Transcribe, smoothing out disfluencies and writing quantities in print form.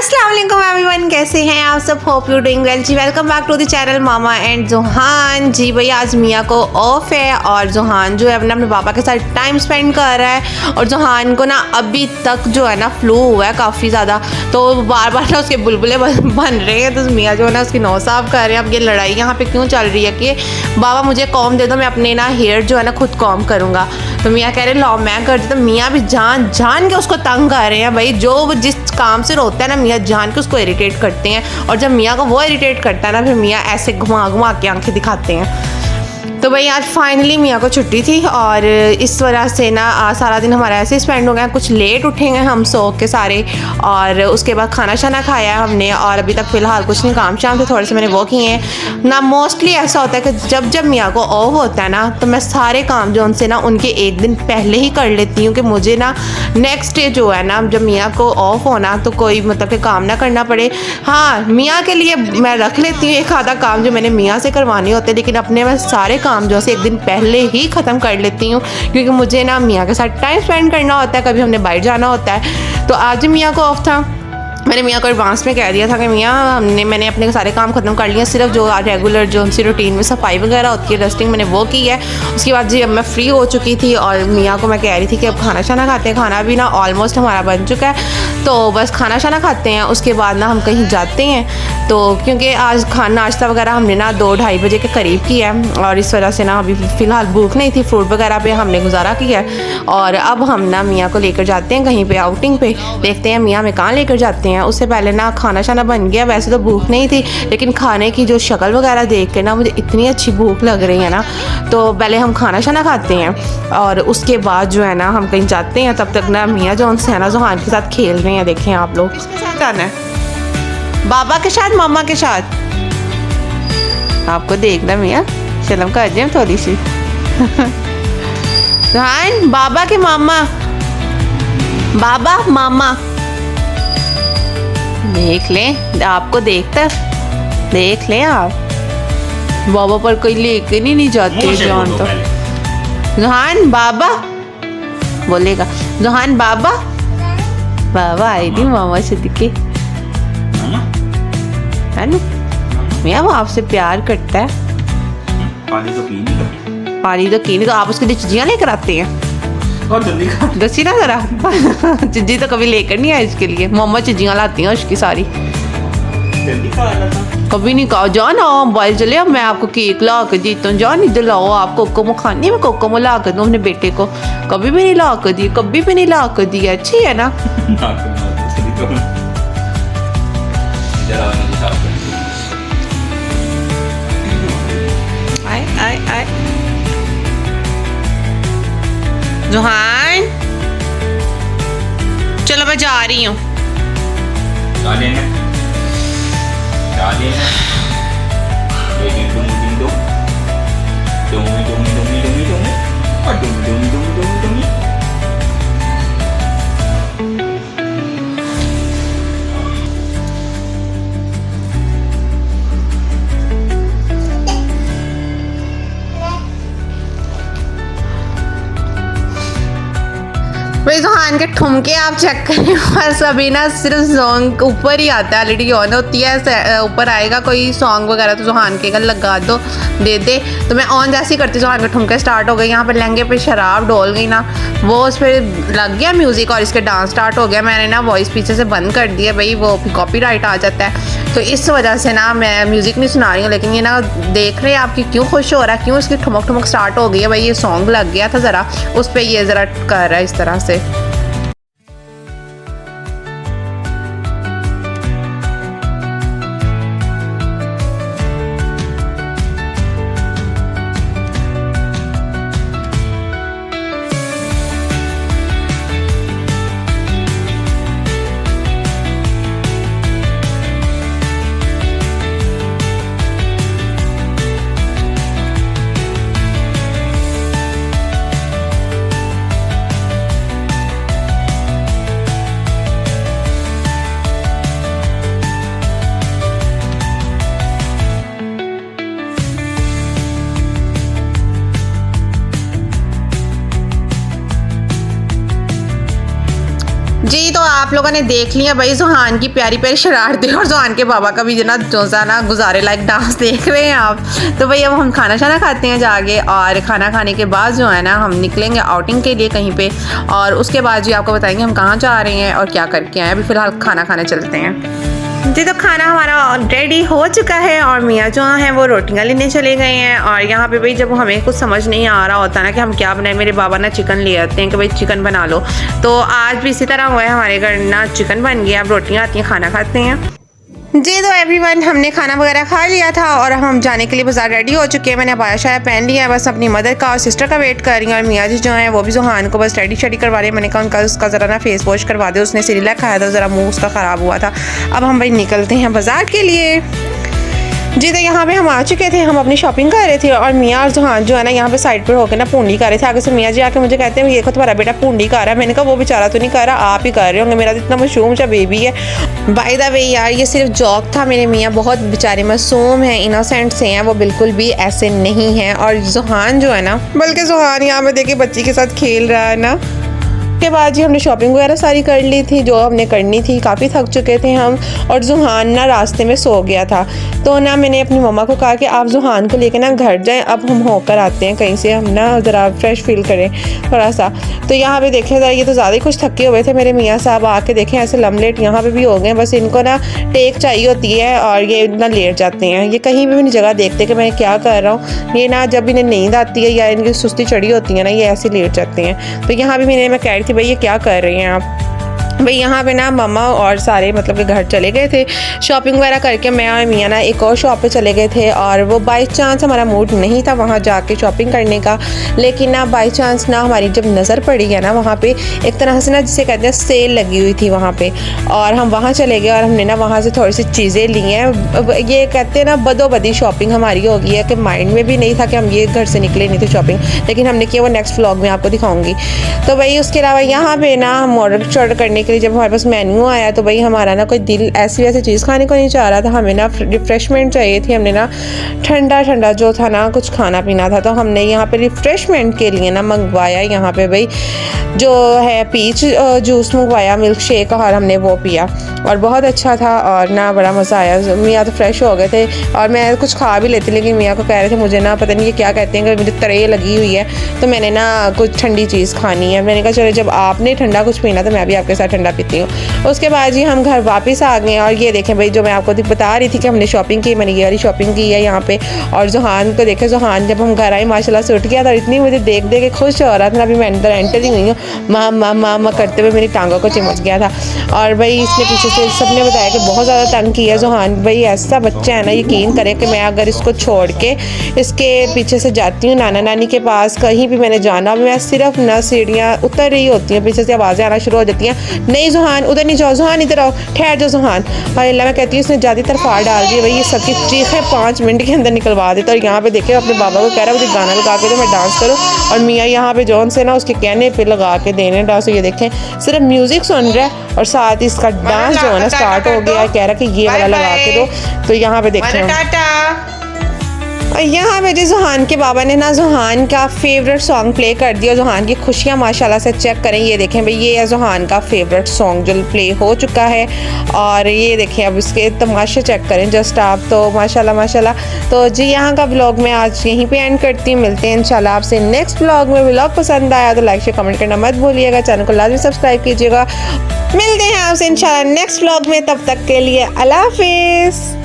अस्सलाम वालेकुम एवरीवन, कैसे हैं आप सब? होप यू डूइंग वेल जी। Welcome back to the channel Mama and Johan ji. भैया आज मियाँ को ऑफ है और जोहान जो है अपने पापा के साथ टाइम स्पेंड कर रहा है। और जोहान को ना अभी तक जो है ना फ्लू हुआ है काफ़ी ज़्यादा, तो बार बार ना उसके बुलबुले बन रहे हैं। तो मियाँ जो है ना उसकी नौ साफ कर रहे हैं। अब ये लड़ाई यहाँ पे क्यों चल रही है कि बाबा मुझे कॉम दे दो, मैं अपने ना हेयर जो है ना खुद कॉम करूँगा। तो मियाँ कह रहे लाओ मैं कर देता। तो मियाँ भी जान जान के उसको तंग कर रहे हैं भाई। जो जिस काम से रोता है ना मियाँ जान के उसको इरिटेट करते हैं। और जब मियाँ को वो इरिटेट करता है ना फिर मियाँ ऐसे घुमा घुमा के आंखें दिखाते हैं। तो भाई आज फाइनली मियाँ को छुट्टी थी और इस वजह से ना सारा दिन हमारा ऐसे स्पेंड हो गया। कुछ लेट उठेंगे हम सो के सारे, और उसके बाद खाना शाना खाया हमने। और अभी तक फ़िलहाल कुछ नहीं, काम शाम थे थोड़े से मैंने वो किए हैं ना। मोस्टली ऐसा होता है कि जब जब मियाँ को ऑफ होता है ना तो मैं सारे काम जो उनसे ना उनके एक दिन पहले ही कर लेती हूँ कि मुझे ना नेक्स्ट डे जो है ना जब मियाँ को ऑफ होना तो कोई मतलब कि काम ना करना पड़े। हाँ, मियाँ के लिए मैं रख लेती हूँ एक आधा काम जो मैंने मियाँ से करवाने होते हैं, लेकिन अपने मैं सारे काम जो है एक दिन पहले ही ख़त्म कर लेती हूँ क्योंकि मुझे ना मियाँ के साथ टाइम स्पेंड करना होता है। कभी हमने बाहर जाना होता है। तो आज मियाँ को ऑफ था। मैंने मियाँ को एडवांस में कह दिया था कि मियाँ मैंने अपने सारे काम ख़त्म कर लिए, सिर्फ जो रेगुलर जो उनसी रूटीन में सफाई वगैरह होती है, डस्टिंग मैंने वो की है। उसके बाद जी अब मैं फ्री हो चुकी थी और मियाँ को मैं कह रही थी कि अब खाना शाना खाते हैं। खाना भी ना ऑलमोस्ट हमारा बन चुका है, तो बस खाना शाना खाते हैं। उसके बाद ना हम कहीं जाते हैं, तो क्योंकि आज खाना नाश्ता वगैरह हमने ना 2-2:30 बजे के करीब किया है और इस वजह से ना अभी फ़िलहाल भूख नहीं थी। फ्रूट वगैरह पे हमने गुजारा किया है और अब हम ना मियाँ को लेकर जाते हैं कहीं पे आउटिंग पे। देखते हैं मियाँ में कहाँ लेकर जाते हैं। उससे पहले ना खाना शाना बन गया। वैसे तो भूख नहीं थी लेकिन खाने की जो शक्ल वगैरह देख के ना मुझे इतनी अच्छी भूख लग रही है ना, तो पहले हम खाना शाना खाते हैं और उसके बाद जो है ना हम कहीं जाते हैं। तब तक ना मियाँ जो उनसे है ना जोहान के साथ खेल रहे हैं। देखें आप लोग, किसके साथ जाना है? बाबा के साथ, मामा के साथ? आपको देखना मियाँ शर्म कर जाए थोड़ी सी। जोहान बाबा के मामा, बाबा मामा देख लें, आपको देखता देख लें आप। बाबा पर कोई लेके नहीं जाते जान। तो जोहान बाबा बोलेगा, जोहान बाबा बाबा आई थी मामा से दिखे है ना। मियाँ वो आपसे प्यार करता है। पानी तो पी नहीं, पानी तो की नहीं, तो आप उसके लिए चीज़ियाँ लेकर आते हैं। और जल्दी खा। दसी ना जरा। चिज्जी तो कभी लेकर नहीं आए इसके लिए, मम्मा चिज्जियाँ लाती हैं उसकी सारी। जल्दी खा लेता। कभी नहीं कहा जाओ ना मोबाइल चले अब मैं आपको केक ला कर देता हूँ, जाओ इधर लाओ। आप कोकोमो खानी है, मैं कोकोमो ला कर दूँ अपने बेटे को। कभी भी नहीं ला कर दी, कभी भी नहीं ला कर दी। अच्छी है ना। आए आए आए जोहान, चलो मैं जा रही हूँ। भाई जोहान के ठुमके आप चेक करें बस अभी ना सिर्फ सॉन्ग ऊपर ही आता है, एलईडी ऑन होती है, ऊपर आएगा कोई सॉन्ग वगैरह तो जोहान के गल लगा दो दे दे। तो मैं ऑन जैसे ही करती जोहान के ठुमके स्टार्ट हो गए। यहाँ पर लहंगे पे शराब डोल गई ना, वो उस पर लग गया म्यूज़िक और इसके डांस स्टार्ट हो गया। मैंने ना वॉइस पीछे से बंद कर दिया भाई, वो कॉपीराइट आ जाता है। तो इस वजह से ना मैं म्यूज़िक नहीं सुना रही हूँ, लेकिन ये ना देख रहे हैं आपकी क्यों खुश हो रहा है, क्यों इसकी ठुमक ठुमक स्टार्ट हो गई है भाई। ये सॉन्ग लग गया था ज़रा उस पर, ये ज़रा कर रहा है इस तरह से। जी तो आप लोगों ने देख लिया भाई जुहान की प्यारी प्यारी शरारतें और जुहान के बाबा का भी जना जोजाना गुजारे लायक डांस देख रहे हैं आप। तो भाई अब हम खाना शाना खाते हैं जाके, और खाना खाने के बाद जो है ना हम निकलेंगे आउटिंग के लिए कहीं पे, और उसके बाद जी आपको बताएंगे हम कहाँ जा रहे हैं और क्या करके आए। अभी फ़िलहाल खाना खाने चलते हैं जी। तो खाना हमारा रेडी हो चुका है और मियाँ जो हैं वो रोटियां लेने चले गए हैं। और यहाँ पे भाई जब हमें कुछ समझ नहीं आ रहा होता ना कि हम क्या बनाए, मेरे बाबा ना चिकन ले आते हैं कि भाई चिकन बना लो। तो आज भी इसी तरह हुआ है, हमारे घर ना चिकन बन गया। अब रोटियां आती हैं, खाना खाते हैं जी। तो एवरीवन हमने खाना वगैरह खा लिया था और हम जाने के लिए बाजार रेडी हो चुके हैं। मैंने अबाया शाया पहन लिया है, बस अपनी मदर का और सिस्टर का वेट कर रही हैं। और मियाँ जी जो हैं वो भी जुहान को बस रेडी शेडी करवा रहे हैं। मैंने कहा उनका उसका ज़रा ना फेस वॉश करवा दे, उसने सिरिलैक खाया था, ज़रा मुंह उसका ख़राब हुआ था। अब हम भाई निकलते हैं बाजार के लिए जी। तो यहाँ पे हम आ चुके थे, हम अपनी शॉपिंग कर रहे थे और मियाँ और जुहान जो है ना यहाँ पे साइड पर होकर ना पूंडी कर रहे थे। आगे से मियाँ जी आके मुझे कहते हैं ये को तुम्हारा बेटा पूंडी कर रहा है। मैंने कहा वो बेचारा तो नहीं कर रहा, आप ही कर रहे होंगे, मेरा तो इतना मासूम सा बेबी है। बाय द वे यार ये सिर्फ जॉक था, मेरे मियाँ बहुत बेचारे मासूम हैं, इनोसेंट से हैं, वो बिल्कुल भी ऐसे नहीं हैं। और जुहान जो है ना, बल्कि जुहान यहाँ पे देखिए बच्ची के साथ खेल रहा है ना। के बाद जी हमने शॉपिंग वगैरह सारी कर ली थी जो हमने करनी थी, काफ़ी थक चुके थे हम। और जुहान ना रास्ते में सो गया था, तो ना मैंने अपनी मम्मा को कहा कि आप जुहान को लेके ना घर जाएं, अब हम होकर आते हैं कहीं से, हम ना ज़रा फ्रेश फील करें थोड़ा सा। तो यहाँ पे देखें ज़रा, ये तो ज़्यादा ही कुछ थके हुए थे मेरे मियाँ साहब, आके देखें ऐसे लमलेट यहाँ पे भी हो गए। बस इनको ना टेक चाहिए होती है और ये ना लेट जाते हैं। ये कहीं भी नहीं जगह देखते कि मैं क्या कर रहा हूँ। ये ना जब इन्हें नींद आती है या इनकी सुस्ती चढ़ी होती है ना, ये ऐसे लेट जाते हैं। तो यहाँ भी मैं कह रही थी भाई ये क्या कर रहे हैं आप। भाई यहाँ पे ना मम्मा और सारे मतलब कि घर चले गए थे शॉपिंग वगैरह करके। मैं और मियाँ ना एक और शॉप पे चले गए थे और वो बाई चांस हमारा मूड नहीं था वहाँ जाके शॉपिंग करने का, लेकिन ना बाई चांस ना हमारी जब नज़र पड़ी है ना वहाँ पे एक तरह से ना जिसे कहते हैं सेल लगी हुई थी वहाँ पे, और हम वहाँ चले गए और हमने ना वहाँ से थोड़ी सी चीज़ें ली हैं। ये कहते हैं ना बदोबदी शॉपिंग हमारी हो गई है कि माइंड में भी नहीं था कि हम ये घर से निकले नहीं थे शॉपिंग, लेकिन हमने किया वो नेक्स्ट व्लॉग में आपको दिखाऊँगी। तो भाई उसके अलावा यहाँ पर ना हम ऑर्डर करने के लिए जब हमारे पास मेन्यू आया तो भाई हमारा ना कोई दिल ऐसी वैसी चीज़ खाने को नहीं चाह रहा था, हमें ना रिफ़्रेशमेंट चाहिए थी। हमने ना ठंडा ठंडा जो था ना कुछ खाना पीना था, तो हमने यहाँ पे रिफ़्रेशमेंट के लिए ना मंगवाया यहाँ पे भाई जो है पीच जूस मंगवाया, मिल्क शेक, और हमने वो पिया और बहुत अच्छा था और ना बड़ा मज़ा आया। मियाँ तो फ्रेश हो गए थे और मैं कुछ खा भी लेती, लेकिन मियाँ को कह रहे थे मुझे ना पता नहीं ये क्या कहते हैं कि मुझे तरे लगी हुई है, तो मैंने ना कुछ ठंडी चीज़ खानी है। मैंने कहा चलो जब आपने ठंडा कुछ पीना तो मैं भी आपके साथ ठंडा पीती हूँ। उसके बाद जी हम घर वापस आ गए और ये देखें भाई जो मैं आपको बता रही थी कि हमने शॉपिंग की, मैंने ये वाली शॉपिंग की है यहाँ पे। और जुहान को देखे, जुहान जब हम घर आए माशाल्लाह से उठ गया था, इतनी मुझे देख के खुश हो रहा था। अभी मैं अंदर एंटर ही हुई हूँ, माँ करते हुए मेरी टांगों को चिमच गया था। और भाई इसने पीछे से सबने बताया कि बहुत ज़्यादा तंग किया जुहान। भाई ऐसा बच्चा है ना, यकीन करें कि मैं अगर इसको छोड़ के इसके पीछे से जाती हूँ नाना नानी के पास, कहीं भी मैंने जाना, मैं सिर्फ ना सीढ़ियाँ उतर रही होती हैं, पीछे से आवाज़ें आना शुरू हो जाती हैं, नहीं जुहान उधर नहीं जाओ, जुहान इधर आओ, ठहर जाओ जुहान। और अल्लाह मैं कहती हूँ इसने ज़्यादा तरफाड़ डाल दी है भाई, ये सबकी चीखें 5 मिनट के अंदर निकलवा देता। और यहाँ पे देखे अपने बाबा को कह रहा है मुझे गाना लगा के दो, मैं डांस करूँ, और मियाँ यहाँ पे जौन से ना उसके कहने पे लगा के देने डांस। ये देखें सिर्फ म्यूज़िक सुन रहा है और साथ ही इसका डांस जो है ना स्टार्ट हो गया, कह रहा है कि ये वाला लगा के दो। तो यहाँ पे देखें और यहाँ पे जी जुहान के बाबा ने ना जुहान का फेवरेट सॉन्ग प्ले कर दिया। जुहान की खुशियाँ माशाल्लाह से चेक करें, ये देखें भाई ये है जुहान का फेवरेट सॉन्ग जो प्ले हो चुका है। और ये देखें अब इसके तमाशे चेक करें जस्ट आप, तो माशाल्लाह माशाल्लाह। तो जी यहाँ का व्लॉग मैं आज यहीं पे एंड करती हूँ, मिलते हैं इंशाल्लाह आपसे नेक्स्ट व्लॉग में। व्लॉग पसंद आया तो लाइक शेयर कमेंट करना मत भूलिएगा, चैनल को लाजमी सब्सक्राइब कीजिएगा। मिलते हैं आपसे इंशाल्लाह नेक्स्ट व्लॉग में, तब तक के लिए अल्लाह हाफिज़।